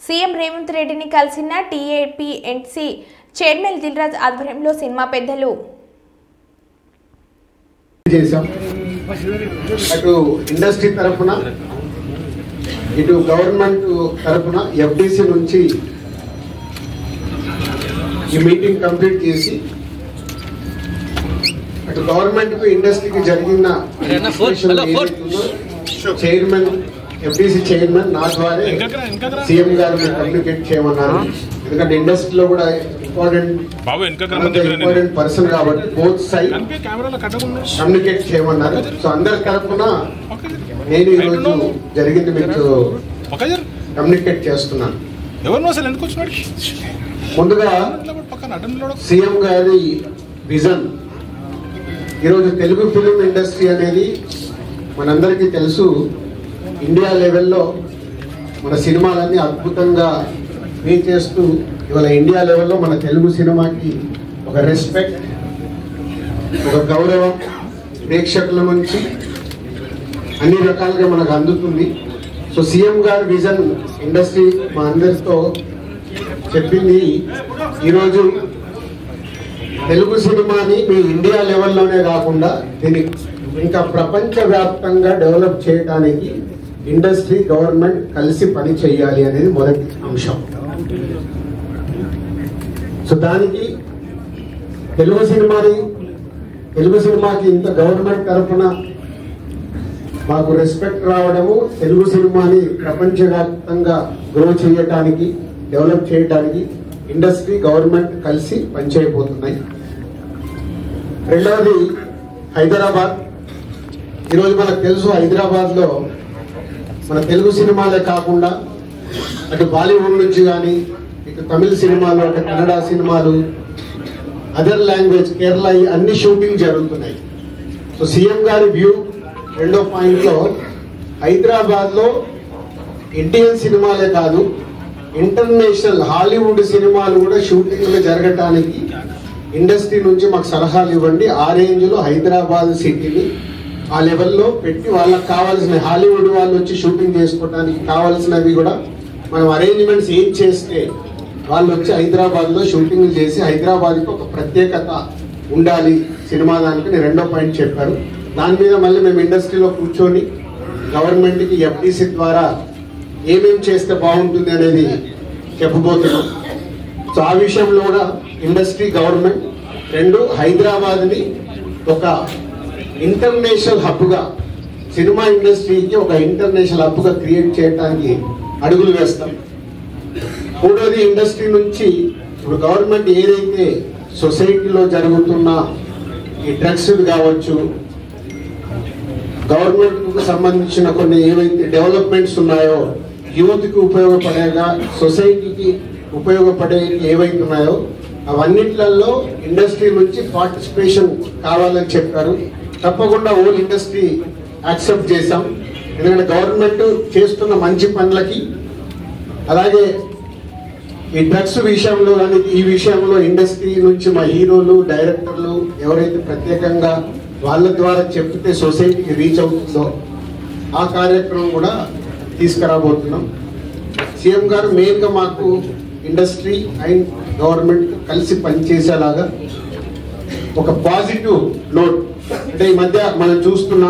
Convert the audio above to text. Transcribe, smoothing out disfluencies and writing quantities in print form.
CM Revanth రెడ్డిని కలిసిన టీఏపీఎన్సీ chairman Dil Raj ఆధ్వర్యంలో సినిమా పెద్దలు అటు ఇండస్ట్రీ తరఫున ఇటు గవర్నమెంట్ తరఫున ఎఫ్డిసి నుంచి ఈ మీటింగ్ కంప్లీట్ చేసి అటు గవర్నమెంట్ కు ఇండస్ట్రీకి జరిగిన చైర్మన్ ఎఫ్డిసి చైర్మన్ నా ద్వారా సీఎం గారు కమ్యూనికేట్ చేయమన్నారు. ఎందుకంటే ఇండస్ట్రీలో కూడా ఇంపార్టెంట్ పర్సన్ కాబట్టి బోత్ సైడ్ కమ్యూనికేట్ చేయమన్నారు. సో అందరి తరఫున నేను ఈరోజు జరిగింది మీకు కమ్యూనికేట్ చేస్తున్నాను. ముందుగా సీఎం గారి విజన్. ఈరోజు తెలుగు ఫిలిం ఇండస్ట్రీ అనేది మనందరికీ తెలుసు, ఇండియా లెవెల్లో మన సినిమాలన్నీ అద్భుతంగా ప్లే చేస్తూ ఇవాళ ఇండియా లెవెల్లో మన తెలుగు సినిమాకి ఒక రెస్పెక్ట్, ఒక గౌరవం ప్రేక్షకుల నుంచి అన్ని రకాలుగా మనకు అందుతుంది. సో సీఎం గారి విజన్ ఇండస్ట్రీ మా అందరితో చెప్పింది, ఈరోజు తెలుగు సినిమాని మీ ఇండియా లెవెల్లోనే కాకుండా దీన్ని ఇంకా ప్రపంచవ్యాప్తంగా డెవలప్ చేయడానికి ఇండస్ట్రీ గవర్నమెంట్ కలిసి పని చేయాలి అనేది మొదటి అంశం. సో దానికి తెలుగు సినిమాకి ఇంత గవర్నమెంట్ తరఫున మాకు రెస్పెక్ట్ రావడము, తెలుగు సినిమాని ప్రపంచవ్యాప్తంగా గ్రో చేయడానికి డెవలప్ చేయడానికి ఇండస్ట్రీ గవర్నమెంట్ కలిసి పనిచేయబోతున్నాయి. రెండవది హైదరాబాద్. ఈరోజు మనకు తెలుసు, హైదరాబాద్లో మన తెలుగు సినిమాలే కాకుండా అటు బాలీవుడ్ నుంచి కానీ ఇటు తమిళ సినిమాలు, అటు కన్నడ సినిమాలు, అదర్ లాంగ్వేజ్, కేరళ, అన్ని షూటింగ్ జరుగుతున్నాయి. సో సీఎం గారి వ్యూ రెండో పాయింట్లో హైదరాబాద్లో ఇండియన్ సినిమాలే కాదు, ఇంటర్నేషనల్ హాలీవుడ్ సినిమాలు కూడా షూటింగ్లు జరగటానికి ఇండస్ట్రీ నుంచి మాకు సలహాలు ఇవ్వండి. ఆ రేంజ్లో హైదరాబాద్ సిటీని ఆ లెవెల్లో పెట్టి వాళ్ళకి కావాల్సిన హాలీవుడ్ వాళ్ళు వచ్చి షూటింగ్ చేసుకోవడానికి కావాల్సినవి కూడా మనం అరేంజ్మెంట్స్ ఏం చేస్తే వాళ్ళు వచ్చి హైదరాబాద్లో షూటింగ్లు చేసి హైదరాబాద్కి ఒక ప్రత్యేకత ఉండాలి సినిమా దానికి నేను రెండో పాయింట్ చెప్పారు. దాని మీద మళ్ళీ మేము ఇండస్ట్రీలో కూర్చొని గవర్నమెంట్కి ఎఫ్డిసి ద్వారా ఏమేమి చేస్తే బాగుంటుంది అనేది చెప్పబోతున్నాం. సో ఆ విషయంలో కూడా ఇండస్ట్రీ గవర్నమెంట్ రెండు హైదరాబాద్ని ఒక ఇంటర్నేషనల్ హబ్గా, సినిమా ఇండస్ట్రీకి ఒక ఇంటర్నేషనల్ హబ్గా క్రియేట్ చేయడానికి అడుగులు వేస్తాం. మూడోది ఇండస్ట్రీ నుంచి ఇప్పుడు గవర్నమెంట్ ఏదైతే సొసైటీలో జరుగుతున్న ఈ డ్రగ్స్ కావచ్చు, గవర్నమెంట్కు సంబంధించిన కొన్ని ఏవైతే డెవలప్మెంట్స్ ఉన్నాయో, యూత్కి ఉపయోగపడేగా సొసైటీకి ఉపయోగపడే ఏవైతే ఉన్నాయో అవన్నిట్లలో ఇండస్ట్రీ నుంచి పార్టిసిపేషన్ కావాలని చెప్పారు. తప్పకుండా ఓల్ ఇండస్ట్రీ యాక్సెప్ట్ చేశాం. ఎందుకంటే గవర్నమెంట్ చేస్తున్న మంచి పనులకి, అలాగే ఈ డ్రగ్స్ విషయంలో కానీ ఈ విషయంలో ఇండస్ట్రీ నుంచి మా హీరోలు, డైరెక్టర్లు ఎవరైతే ప్రత్యేకంగా వాళ్ళ ద్వారా చెప్తే సొసైటీకి రీచ్ అవుతుందో ఆ కార్యక్రమం కూడా తీసుకురాబోతున్నాం. సీఎం గారు మెయిన్గా మాకు ఇండస్ట్రీ అండ్ గవర్నమెంట్ కలిసి పనిచేసేలాగా ఒక పాజిటివ్ నోట్, అంటే ఈ మధ్య మనం చూస్తున్నాం